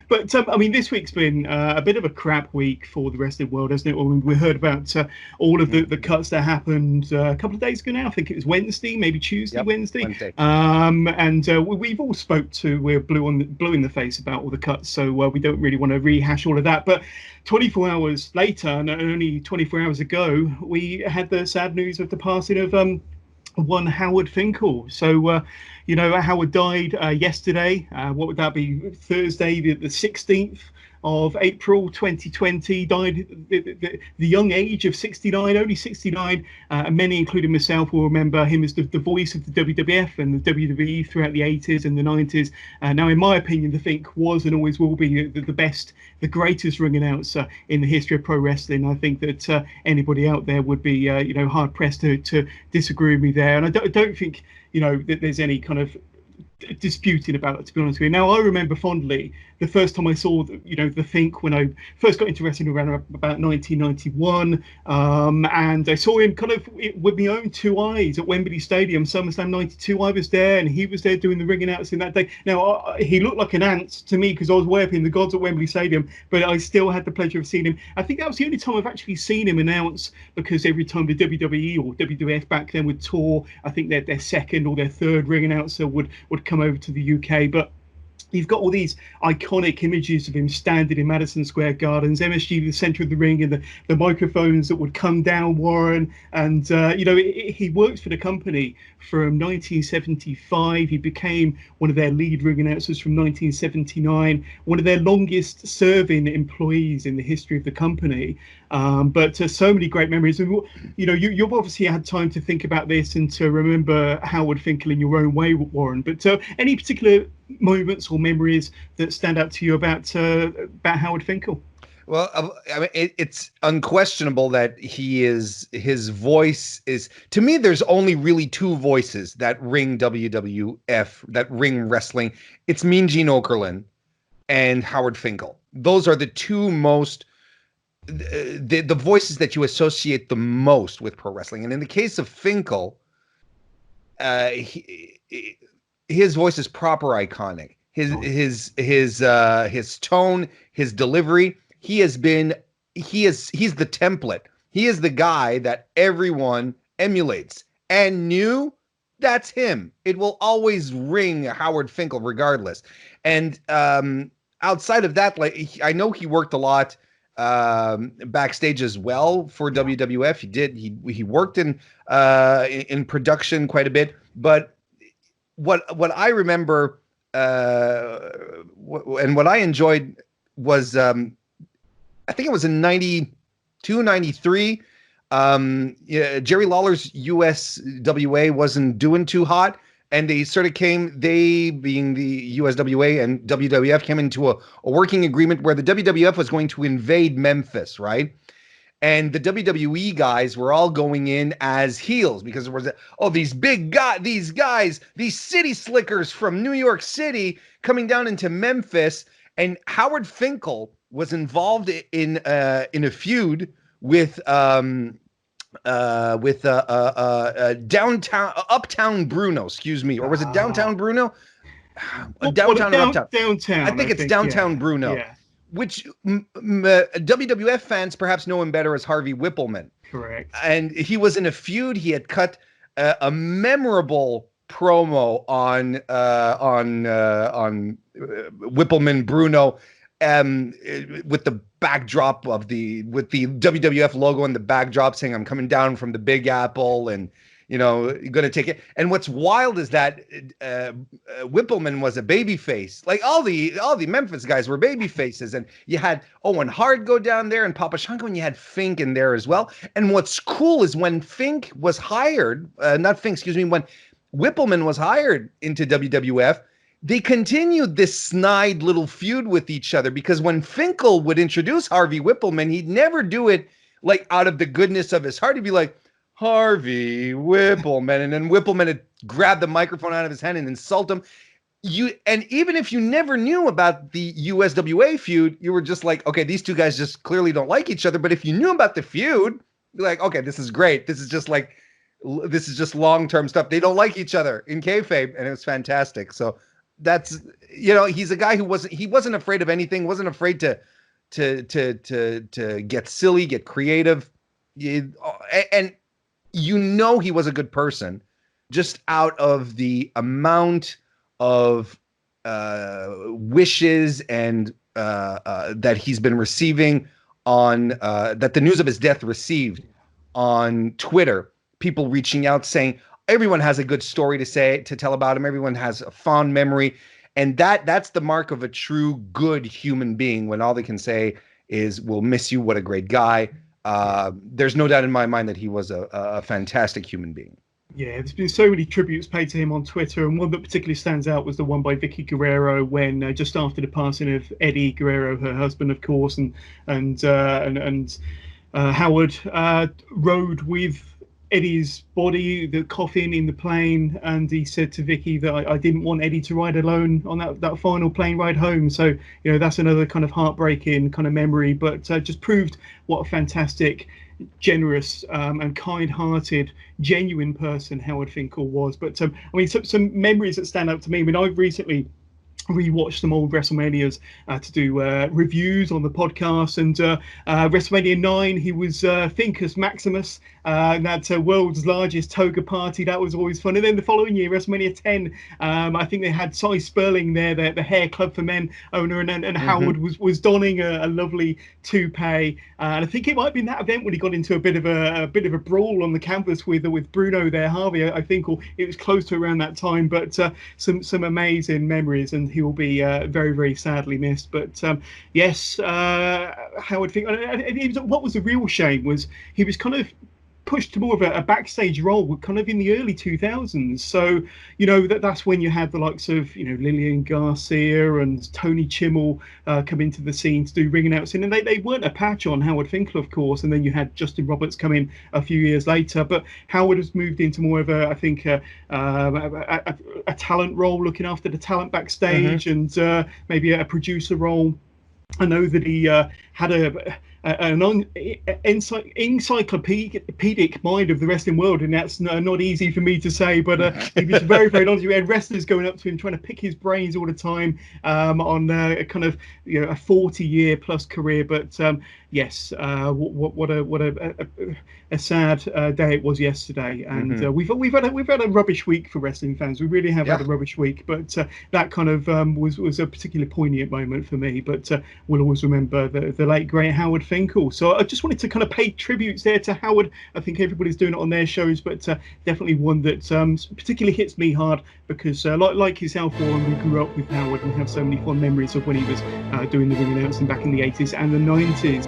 But I mean, this week's been a bit of a crap week for the wrestling world, hasn't it? Well, we heard about all of the cuts that happened a couple of days ago now. I think it was Wednesday, maybe Tuesday, Yep, Wednesday. Wednesday. And we've all spoke to, we're blue in the face about all the cuts, so we don't really want to rehash all of that. But 24 hours later, and only 24 hours ago, we had the sad news of the passing of one Howard Finkel. So, Howard died yesterday. What would that be? Thursday, the 16th of April 2020. Died the young age of 69, only 69. And many, including myself, will remember him as the voice of the WWF and the WWE throughout the 80s and the 90s. Now, in my opinion, the Fink was and always will be the best, the greatest ring announcer in the history of pro wrestling. I think that anybody out there would be, hard pressed to disagree with me there. And I don't think, that there's any kind of disputing about it, to be honest with you. Now, I remember fondly the first time I saw the Fink when I first got into wrestling around about 1991, and I saw him kind of with my own two eyes at Wembley Stadium, SummerSlam 92. I was there and he was there doing the ring announcing that day. Now, he looked like an ant to me because I was way up in the gods at Wembley Stadium, but I still had the pleasure of seeing him. I think that was the only time I've actually seen him announce, because every time the WWE or WWF back then would tour, I think their second or their third ring announcer would come over to the UK. But you've got all these iconic images of him standing in Madison Square Gardens, MSG the center of the ring, and the microphones that would come down Warren. And, he worked for the company from 1975. He became one of their lead ring announcers from 1979, one of their longest serving employees in the history of the company. But so many great memories. And, you've obviously had time to think about this and to remember Howard Finkel in your own way, Warren. But any particular moments or memories that stand out to you about Howard Finkel? Well, I mean, it's unquestionable that his voice is, to me, there's only really two voices that ring WWF, that ring wrestling. It's Mean Gene Okerlund and Howard Finkel. Those are the two most, the voices that you associate the most with pro wrestling. And in the case of Finkel, his voice is proper iconic. His tone, his delivery. He's the template. He is the guy that everyone emulates and knew. That's him. It will always ring Howard Finkel regardless. And outside of that, like, I know he worked a lot backstage as well for WWF. He worked in production quite a bit. But what I remember and what I enjoyed was, I think it was in 92, 93. Jerry Lawler's USWA wasn't doing too hot, and they sort of they being the USWA and WWF, came into a working agreement where the WWF was going to invade Memphis, right? And the WWE guys were all going in as heels because there was these big guys, these city slickers from New York City coming down into Memphis. And Howard Finkel was involved in a feud with uptown Bruno, excuse me, or was it downtown Bruno? Downtown. I think it's downtown Bruno. Yeah. Which WWF fans perhaps know him better as Harvey Whippleman. Correct. And he was in a feud. He had cut a memorable promo on Whippleman Bruno, with the backdrop with the WWF logo and the backdrop saying, "I'm coming down from the Big Apple," and you're going to take it. And what's wild is that Whippleman was a baby face. Like all the Memphis guys were baby faces. And you had Owen Hart go down there and Papa Shango, and you had Fink in there as well. And what's cool is when Fink was hired, when Whippleman was hired into WWF, they continued this snide little feud with each other, because when Finkel would introduce Harvey Whippleman, he'd never do it like out of the goodness of his heart. He'd be like, "Harvey Whippleman," and then Whippleman would grab the microphone out of his hand and insult him. And even if you never knew about the USWA feud, you were just like, okay, these two guys just clearly don't like each other. But if you knew about the feud, you're like, okay, this is great. This is just long-term stuff. They don't like each other in kayfabe, and it was fantastic. So that's he's a guy who wasn't afraid of anything, wasn't afraid to get silly, get creative, and he was a good person just out of the amount of wishes and that he's been receiving on that the news of his death received on Twitter, people reaching out saying everyone has a good story to tell about him. Everyone has a fond memory. And that's the mark of a true good human being, when all they can say is, we'll miss you. What a great guy. There's no doubt in my mind that he was a fantastic human being. Yeah, there's been so many tributes paid to him on Twitter, and one that particularly stands out was the one by Vicky Guerrero when just after the passing of Eddie Guerrero, her husband, of course, and Howard rode with Eddie's body, the coffin, in the plane, and he said to Vicky that I didn't want Eddie to ride alone on that final plane ride home. So that's another kind of heartbreaking kind of memory, but just proved what a fantastic, generous and kind-hearted, genuine person Howard Finkel was. But I mean, some memories that stand out to me. I mean, I've recently rewatched some old WrestleManias to do reviews on the podcast, and WrestleMania 9 he was Fink as Maximus, that world's largest toga party. That was always fun. And then the following year, WrestleMania 10, I think they had Cy Sperling there, the Hair Club for Men owner, and Howard was donning a lovely toupee, and I think it might have been that event when he got into a bit of a brawl on the campus with Bruno there, Harvey, I think, or it was close to around that time. But some amazing memories, and he will be very, very sadly missed. But yes, Howard Finkel. What was the real shame was he was kind of pushed to more of a backstage role kind of in the early 2000s. So that's when you had the likes of Lillian Garcia and Tony Chimmel come into the scene to do ring announcing, and they weren't a patch on Howard Finkel, of course. And then you had Justin Roberts come in a few years later, but Howard has moved into more of a talent role, looking after the talent backstage, and maybe a producer role. I know that he had an encyclopedic mind of the wrestling world, and that's not easy for me to say, but he was very, very knowledgeable. We had wrestlers going up to him trying to pick his brains all the time on a kind of a 40-year plus career. But yes, what a sad day it was yesterday, and we've had a rubbish week for wrestling fans. We really have had a rubbish week, but that kind of was a particularly poignant moment for me. But we'll always remember the late great Howard Finkel. So I just wanted to kind of pay tributes there to Howard. I think everybody's doing it on their shows, but definitely one that particularly hits me hard because like yourself, Warren, we grew up with Howard and have so many fond memories of when he was doing the ring announcing back in the 80s and the 90s.